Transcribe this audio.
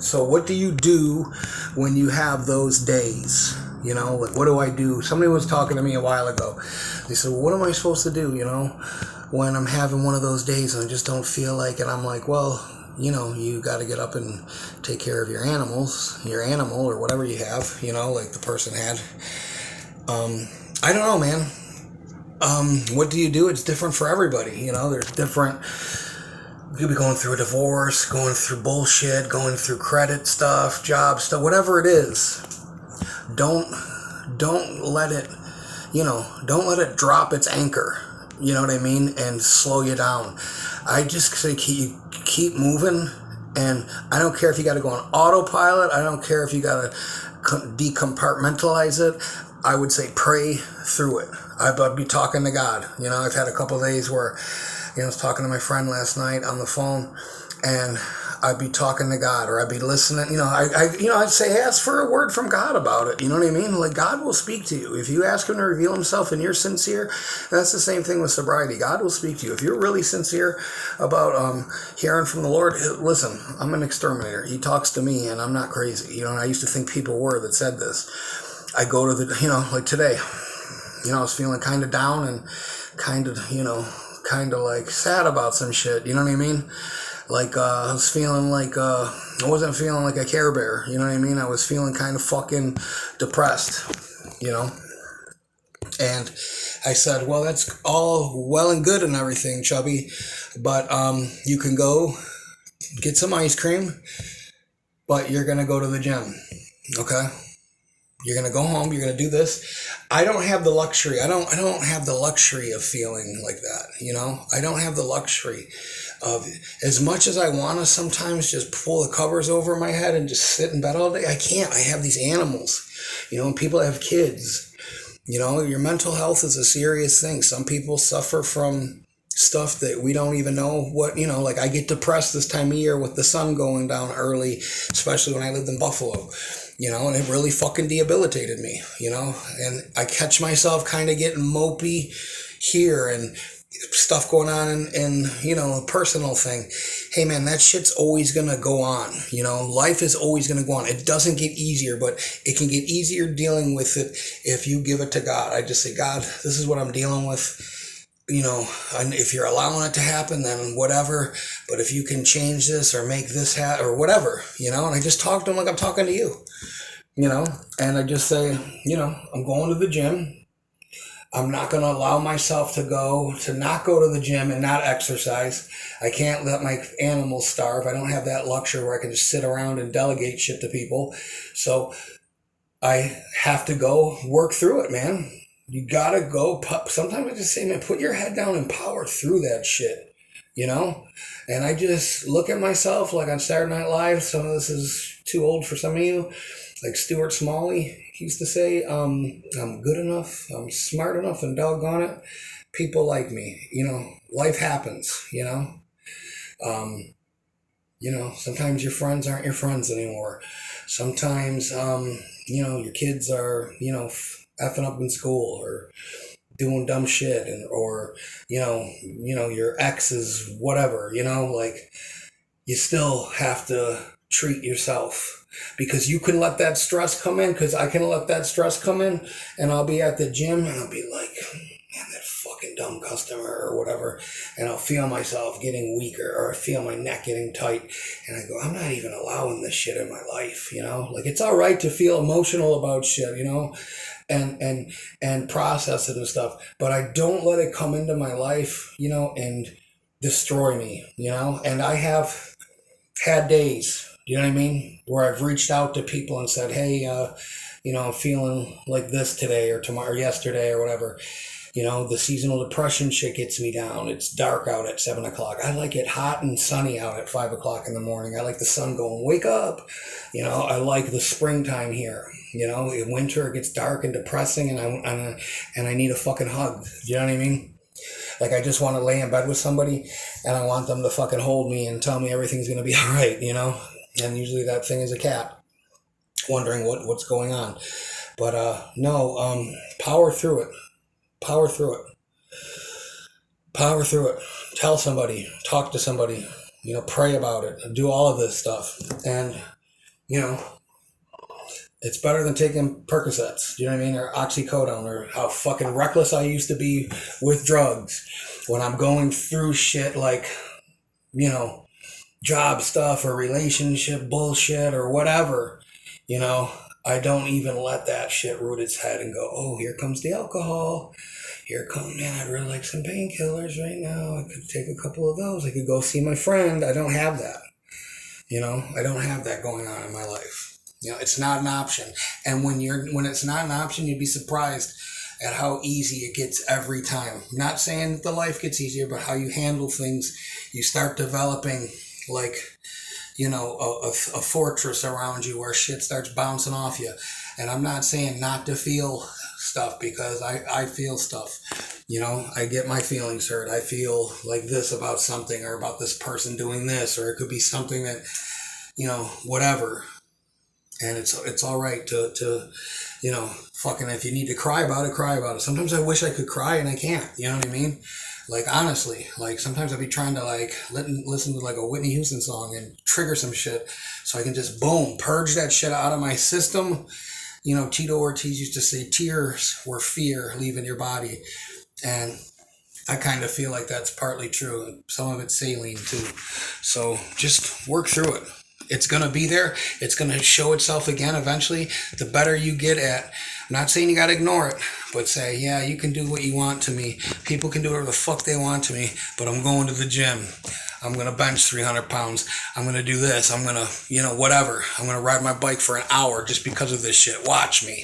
So what do you do when you have those days? You know, like, what do I do? Somebody was talking to me a while ago. They said, well, what am I supposed to do, you know, when I'm having one of those days and I just don't feel like it? I'm like, well, you know, you got to get up and take care of your animals, your animal or whatever you have, you know, like the person had. I don't know, man. What do you do? It's different for everybody. You know, there's different. You could be going through a divorce, going through bullshit, going through credit stuff, job stuff, whatever it is. Don't let it, you know, don't let it drop its anchor. You know what I mean? And slow you down. I just say keep moving. And I don't care if you got to go on autopilot. I don't care if you got to decompartmentalize it. I would say pray through it. I'd be talking to God. You know, I've had a couple of days where, you know, I was talking to my friend last night on the phone, and I'd be talking to God, or I'd be listening. You know, I'd say ask for a word from God about it. You know what I mean? Like, God will speak to you if you ask Him to reveal Himself, and you're sincere. That's the same thing with sobriety. God will speak to you if you're really sincere about hearing from the Lord. Listen, I'm an exterminator. He talks to me, and I'm not crazy. You know, and I used to think people were that said this. I go to the, you know, like today, you know, I was feeling kind of down and kind of, you know, kind of like sad about some shit. You know what I mean? Like, I was feeling like, I wasn't feeling like a Care Bear. You know what I mean? I was feeling kind of fucking depressed, you know? And I said, well, that's all well and good and everything, Chubby, but you can go get some ice cream, but you're going to go to the gym, okay? You're going to go home. You're going to do this. I don't have the luxury. I don't have the luxury of feeling like that. You know, I don't have the luxury of, as much as I want to sometimes just pull the covers over my head and just sit in bed all day. I can't. I have these animals, you know, and people have kids. You know, your mental health is a serious thing. Some people suffer from stuff that we don't even know what, you know, like I get depressed this time of year with the sun going down early, especially when I lived in Buffalo. You know, and it really fucking debilitated me, you know, and I catch myself kind of getting mopey here and stuff going on and you know, a personal thing. Hey man, that shit's always going to go on. You know, life is always going to go on. It doesn't get easier, but it can get easier dealing with it if you give it to God. I just say, God, this is what I'm dealing with. You know, and if you're allowing it to happen, then whatever. But if you can change this or make this happen or whatever, you know, and I just talk to him like I'm talking to you, you know, and I just say, you know, I'm going to the gym. I'm not going to allow myself to not go to the gym and not exercise. I can't let my animals starve. I don't have that luxury where I can just sit around and delegate shit to people. So I have to go work through it, man. You gotta go. Sometimes I just say, man, put your head down and power through that shit, you know? And I just look at myself like on Saturday Night Live. Some of this is too old for some of you. Like Stuart Smalley used to say, I'm good enough, I'm smart enough, and doggone it, people like me. You know, life happens, you know? You know, sometimes your friends aren't your friends anymore. Sometimes, you know, your kids are, you know, effing up in school or doing dumb shit, and or you know your ex is whatever, you know, like you still have to treat yourself, because you can let that stress come in, because I can let that stress come in, and I'll be at the gym and I'll be like, man, that fucking dumb customer or whatever, and I'll feel myself getting weaker, or I feel my neck getting tight, and I go, I'm not even allowing this shit in my life, you know, like it's all right to feel emotional about shit, you know, and process it and stuff, but I don't let it come into my life, you know, and destroy me, you know. And I have had days, you know what I mean, where I've reached out to people and said, hey, you know, I'm feeling like this today or tomorrow or yesterday or whatever. You know, the seasonal depression shit gets me down. It's dark out at 7 o'clock. I like it hot and sunny out at 5 o'clock in the morning. I like the sun going, wake up. You know, I like the springtime here. You know, in winter it gets dark and depressing, and I need a fucking hug. Do you know what I mean? Like, I just want to lay in bed with somebody and I want them to fucking hold me and tell me everything's going to be all right, you know? And usually that thing is a cat wondering what's going on. But no, power through it. Power through it. Power through it. Tell somebody. Talk to somebody. You know, pray about it. Do all of this stuff. And You know, it's better than taking Percocets. You know what I mean? Or oxycodone, or how fucking reckless I used to be with drugs when I'm going through shit like, you know, job stuff or relationship bullshit or whatever. You know, I don't even let that shit root its head and go, oh, here comes the alcohol. Here come, man, I'd really like some painkillers right now. I could take a couple of those. I could go see my friend. I don't have that. You know, I don't have that going on in my life. You know, it's not an option. And when it's not an option, you'd be surprised at how easy it gets every time. Not saying that the life gets easier, but how you handle things. You start developing like, you know, a fortress around you where shit starts bouncing off you. And I'm not saying not to feel stuff, because I feel stuff. You know, I get my feelings hurt. I feel like this about something, or about this person doing this, or it could be something that, you know, whatever. And it's all right to you know, fucking, if you need to cry about it, cry about it. Sometimes I wish I could cry and I can't. You know what I mean? Like, honestly, like, sometimes I'd be trying to, like, listen to, like, a Whitney Houston song and trigger some shit so I can just, boom, purge that shit out of my system. You know, Tito Ortiz used to say tears were fear leaving your body. And I kind of feel like that's partly true. Some of it's saline, too. So just work through it. It's going to be there. It's going to show itself again eventually. The better you get at, I'm not saying you got to ignore it, but say, yeah, you can do what you want to me. People can do whatever the fuck they want to me, but I'm going to the gym. I'm going to bench 300 pounds. I'm going to do this. I'm going to, you know, whatever. I'm going to ride my bike for an hour just because of this shit. Watch me.